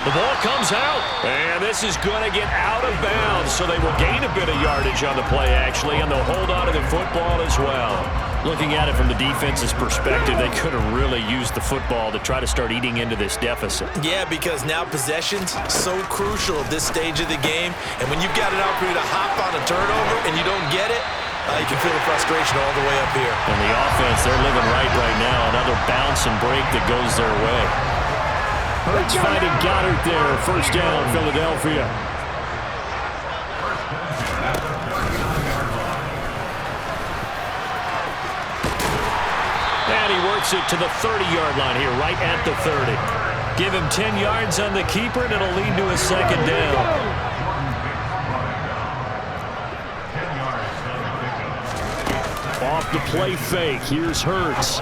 The ball comes out, and this is going to get out of bounds, so they will gain a bit of yardage on the play, actually, and they'll hold on to the football as well. Looking at it from the defense's perspective, they could have really used the football to try to start eating into this deficit. Yeah, because now possession's so crucial at this stage of the game, and when you've got an opportunity to hop on a turnover and you don't get it, you can feel the frustration all the way up here. And the offense, they're living right now. Another bounce and break that goes their way. Hurts finding Goddard there. First down, Philadelphia. And he works it to the 30-yard line here, right at the 30. Give him 10 yards on the keeper, and it'll lead to a second down. Off the play fake. Here's Hurts.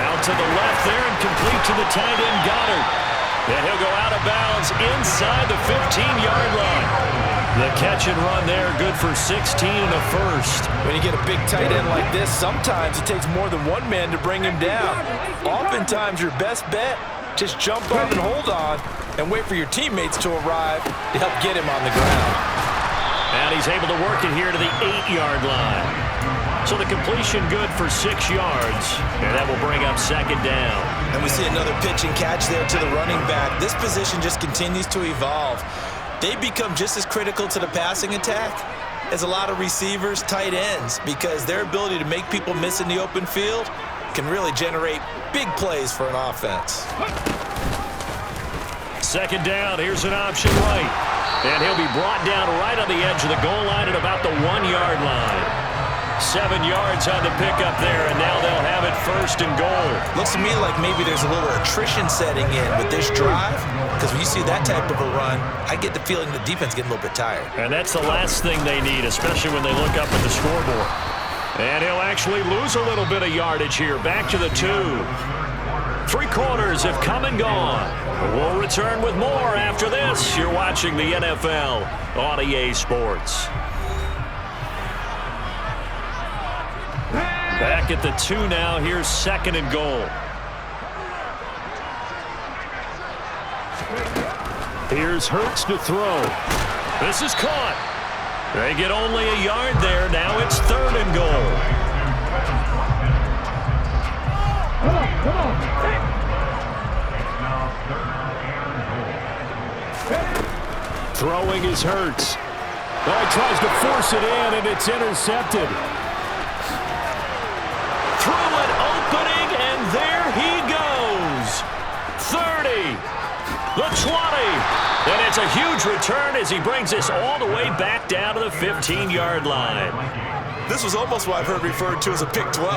Out to the left there and complete to the tight end, Goddard. And he'll go out of bounds inside the 15-yard line. The catch and run there, good for 16 and a first. When you get a big tight end like this, sometimes it takes more than one man to bring him down. Oftentimes, your best bet, just jump on and hold on and wait for your teammates to arrive to help get him on the ground. And he's able to work it here to the 8-yard line. So the completion good for 6 yards, and that will bring up second down. And we see another pitch and catch there to the running back. This position just continues to evolve. They become just as critical to the passing attack as a lot of receivers, tight ends, because their ability to make people miss in the open field can really generate big plays for an offense. Second down, here's an option right. And he'll be brought down right on the edge of the goal line at about the 1-yard line. 7 yards on the pickup there, and now they'll have it first and goal. Looks to me like maybe there's a little attrition setting in with this drive, because when you see that type of a run, I get the feeling the defense getting a little bit tired. And that's the last thing they need, especially when they look up at the scoreboard. And he'll actually lose a little bit of yardage here. Back to the 2. 3 quarters have come and gone. We'll return with more after this. You're watching the NFL on EA Sports. Back at the 2 now. Here's second and goal. Here's Hurts to throw. This is caught. They get only a yard there. Now it's third and goal. Come on. Throwing is Hurts. Oh, he tries to force it in, and it's intercepted. Through an opening, and there he goes. 30, the 20, and it's a huge return as he brings this all the way back down to the 15-yard line. This was almost what I've heard referred to as a pick 12.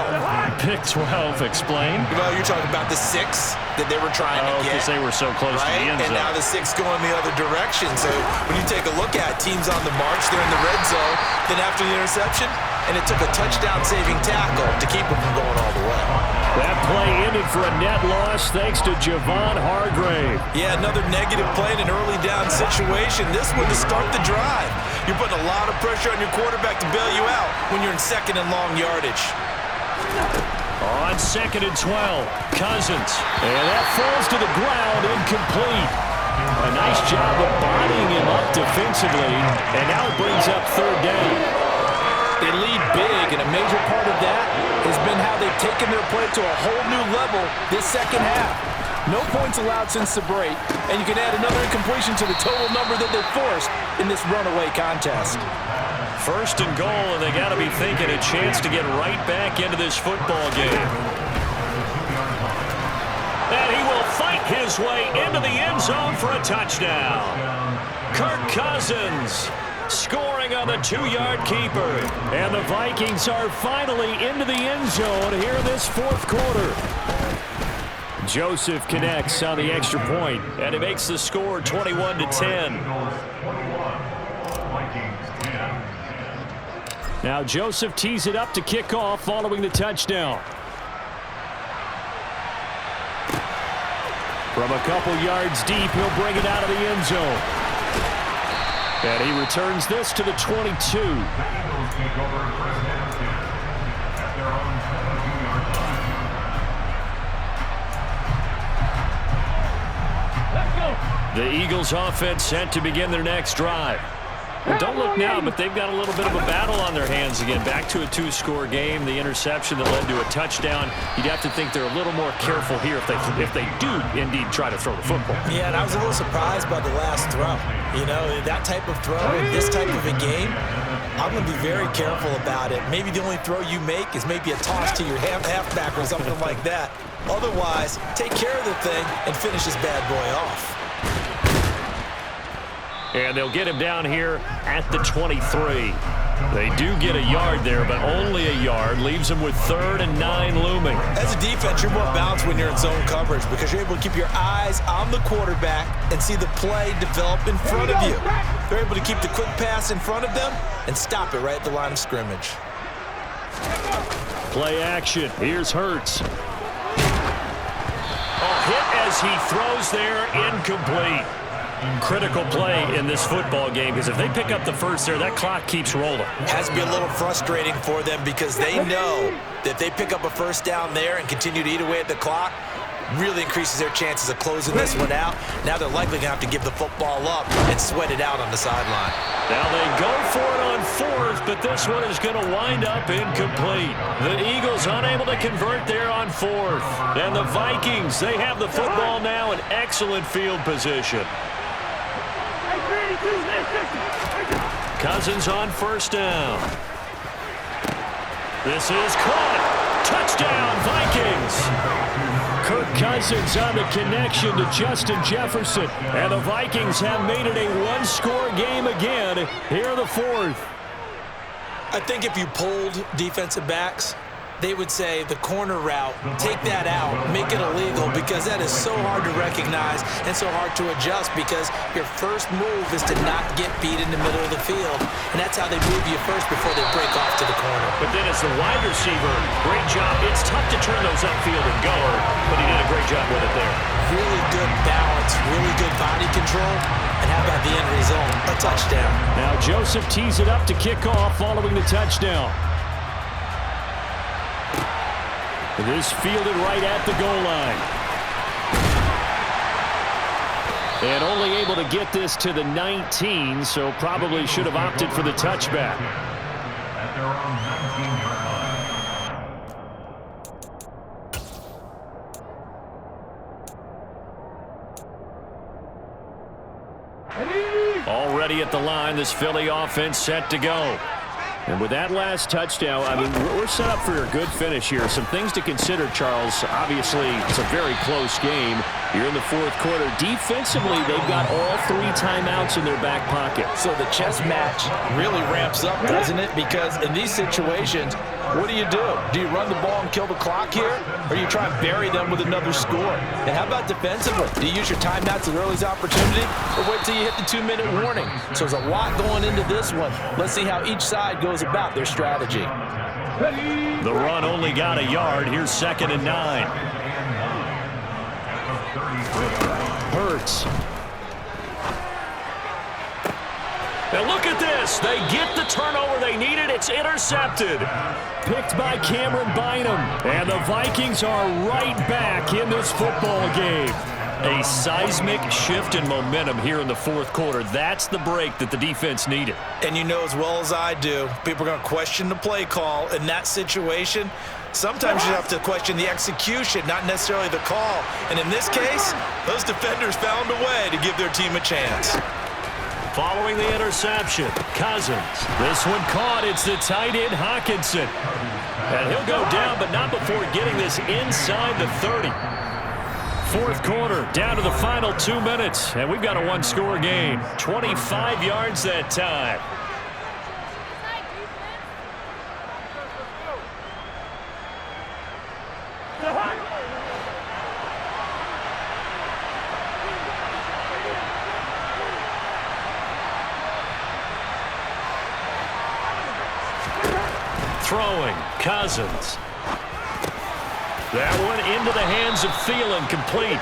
Pick 12, explain. Well, you're talking about the 6 that they were trying to get. Because they were so close to the end zone. And now the 6 going the other direction. So when you take a look at teams on the march, they're in the red zone. Then after the interception, and it took a touchdown-saving tackle to keep them from going all the way. That play ended for a net loss thanks to Javon Hargrave. Yeah, another negative play in an early down situation. This one to start the drive. You're putting a lot of pressure on your quarterback to bail you out when you're in second and long yardage. On second and 12, Cousins. And that falls to the ground, incomplete. A nice job of bodying him up defensively, and now it brings up third down. They lead big, and a major part of that has been how they've taken their play to a whole new level this second half. No points allowed since the break, and you can add another incompletion to the total number that they forced in this runaway contest. First and goal, and they got to be thinking a chance to get right back into this football game. And he will fight his way into the end zone for a touchdown. Kirk Cousins scoring on the 2-yard keeper. And the Vikings are finally into the end zone here in this fourth quarter. Joseph connects on the extra point, and he makes the score 21-10. Now Joseph tees it up to kick off following the touchdown. From a couple yards deep, he'll bring it out of the end zone. And he returns this to the 22. The Eagles offense set to begin their next drive. And don't look now, but they've got a little bit of a battle on their hands again. Back to a two-score game. The interception that led to a touchdown. You'd have to think they're a little more careful here if they do indeed try to throw the football. Yeah, and I was a little surprised by the last throw. You know, that type of throw in this type of a game, I'm going to be very careful about it. Maybe the only throw you make is maybe a toss to your halfback or something like that. Otherwise, take care of the thing and finish this bad boy off. And they'll get him down here at the 23. They do get a yard there, but only a yard. Leaves them with 3rd and 9 looming. As a defense, you're more balanced when you're in zone coverage because you're able to keep your eyes on the quarterback and see the play develop in front of you. They're able to keep the quick pass in front of them and stop it right at the line of scrimmage. Play action. Here's Hurts. A hit as he throws there, incomplete. Critical play in this football game because if they pick up the first there, that clock keeps rolling. Has to be a little frustrating for them because they know that if they pick up a first down there and continue to eat away at the clock, really increases their chances of closing this one out. Now they're likely going to have to give the football up and sweat it out on the sideline. Now they go for it on 4th, but this one is going to wind up incomplete. The Eagles unable to convert there on 4th. And the Vikings, they have the football now in excellent field position. Cousins on 1st down. This is caught. Touchdown, Vikings. Kirk Cousins on the connection to Justin Jefferson. And the Vikings have made it a one-score game again here in the 4th. I think if you pulled defensive backs, they would say the corner route, take that out, make it illegal because that is so hard to recognize and so hard to adjust because your first move is to not get beat in the middle of the field. And that's how they move you first before they break off to the corner. But then as the wide receiver, great job. It's tough to turn those upfield and go, but he did a great job with it there. Really good balance, really good body control. And how about the end result? A touchdown. Now Joseph tees it up to kick off following the touchdown. It is fielded right at the goal line. And only able to get this to the 19, so probably should have opted for the touchback. Already at the line, this Philly offense set to go. And with that last touchdown, I mean, we're set up for a good finish here. Some things to consider, Charles. Obviously, it's a very close game. You're in the 4th quarter. Defensively, they've got all 3 timeouts in their back pocket. So the chess match really ramps up, doesn't it? Because in these situations, what do? Do you run the ball and kill the clock here? Or you try and bury them with another score? And how about defensively? Do you use your timeouts at earliest opportunity? Or wait till you hit the 2-minute warning? So there's a lot going into this one. Let's see how each side goes about their strategy. The run only got a yard. Here's 2nd and 9. Hurts. And look at this. They get the turnover they needed. It's intercepted. Picked by Cameron Bynum. And the Vikings are right back in this football game. A seismic shift in momentum here in the 4th quarter. That's the break that the defense needed. And you know as well as I do, people are going to question the play call in that situation. Sometimes you have to question the execution, not necessarily the call. And in this case, those defenders found a way to give their team a chance. Following the interception, Cousins. This one caught. It's the tight end, Hockenson. And he'll go down, but not before getting this inside the 30. 4th quarter, down to the final 2 minutes, and we've got a one-score game. 25 yards that time. Throwing, Cousins. That one into the hands of Thielen, complete.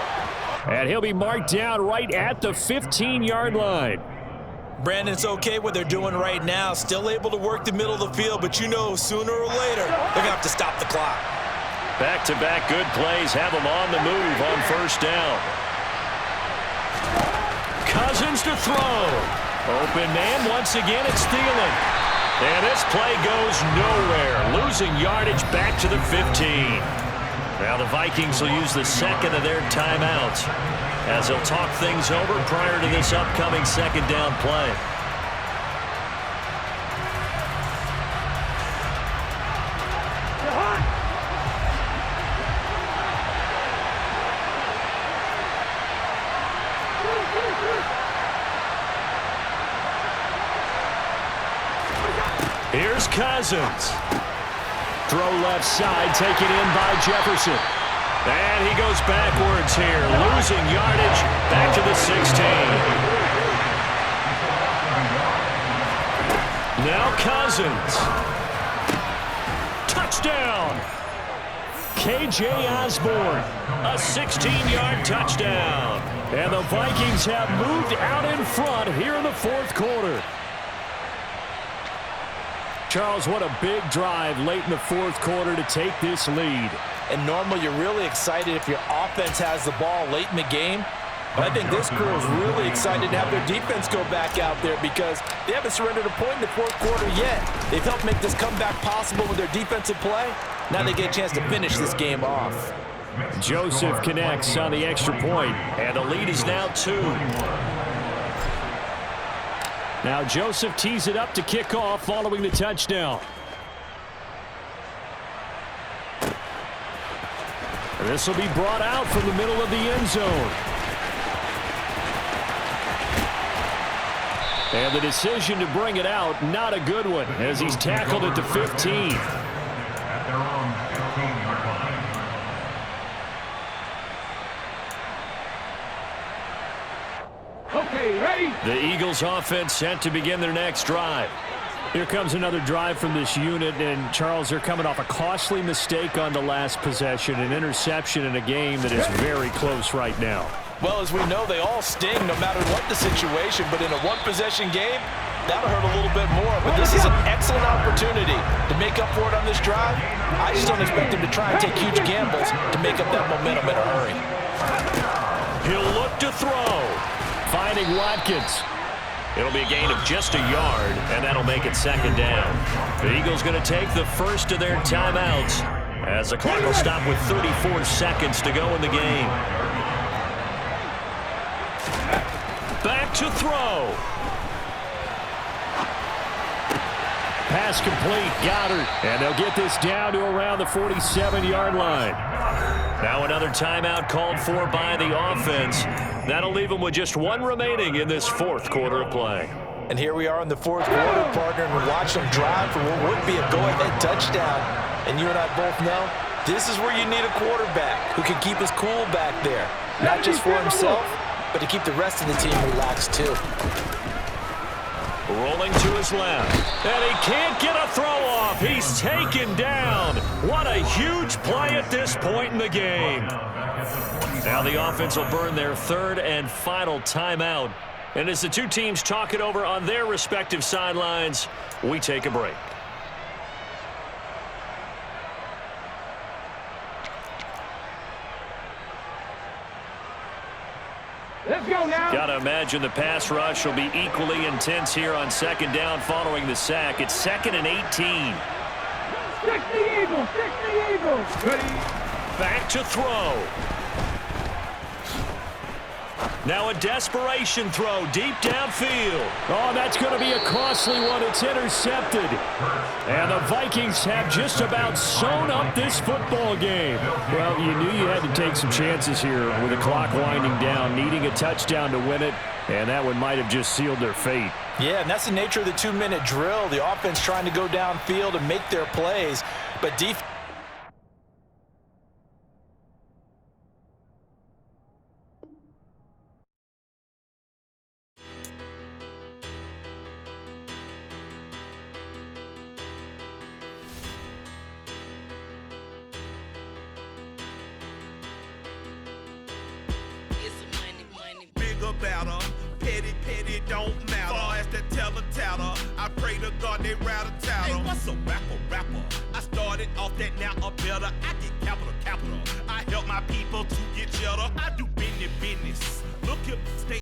And he'll be marked down right at the 15-yard line. Brandon, it's okay what they're doing right now. Still able to work the middle of the field, but you know sooner or later they're going to have to stop the clock. Back-to-back good plays have them on the move on 1st down. throw. Open man once again, it's Thielen. And this play goes nowhere, losing yardage back to the 15. Now the Vikings will use the second of their timeouts as they'll talk things over prior to this upcoming second down play. Here's Cousins. Throw left side, taken in by Jefferson. And he goes backwards here, losing yardage back to the 16. Now Cousins. Touchdown. KJ Osborne, a 16-yard touchdown. And the Vikings have moved out in front here in the fourth quarter. Charles, what a big drive late in the fourth quarter to take this lead. And normally you're really excited if your offense has the ball late in the game. But I think this crew is really excited to have their defense go back out there because they haven't surrendered a point in the fourth quarter yet. They've helped make this comeback possible with their defensive play. Now they get a chance to finish this game off. Joseph connects on the extra point, and the lead is now 2. Now Joseph tees it up to kick off following the touchdown. And this will be brought out from the middle of the end zone. And the decision to bring it out, not a good one, as he's tackled at the 15. The Eagles offense set to begin their next drive. Here comes another drive from this unit, and Charles, they're coming off a costly mistake on the last possession, an interception in a game that is very close right now. Well, as we know, they all sting no matter what the situation, but in a one-possession game, that'll hurt a little bit more. But this is an excellent opportunity to make up for it on this drive. I just don't expect him to try and take huge gambles to make up that momentum in a hurry. He'll look to throw. Finding Watkins. It'll be a gain of just a yard, and that'll make it second down. The Eagles going to take the first of their timeouts as the clock will stop with 34 seconds to go in the game. Back to throw. Pass complete, Goddard. And they'll get this down to around the 47-yard line. Now another timeout called for by the offense. That'll leave them with just one remaining in this fourth quarter of play. And here we are in the fourth quarter, partner, and we watch them drive for what would be a go-ahead touchdown. And you and I both know this is where you need a quarterback who can keep his cool back there. Not just for himself, but to keep the rest of the team relaxed too. Rolling to his left. And he can't get a throw off. He's taken down. What a huge play at this point in the game. Now the offense will burn their third and final timeout. And as the two teams talk it over on their respective sidelines, we take a break. Let's go now. Got to imagine the pass rush will be equally intense here on second down following the sack. It's 2nd and 18. 60 Eagles, 60 Eagles. Ready. Back to throw. Now a desperation throw deep downfield. Oh, that's going to be a costly one. It's intercepted. And the Vikings have just about sewn up this football game. Well, you knew you had to take some chances here with the clock winding down, needing a touchdown to win it, and that one might have just sealed their fate. Yeah, and that's the nature of the 2-minute drill. The offense trying to go downfield and make their plays, but defense. Better. Petty don't matter. Far as the teller, I pray to God they rather tattle. Hey, what's a rapper? I started off that, now a better. I get capital. I help my people to get cheddar. I do business. Look here, stay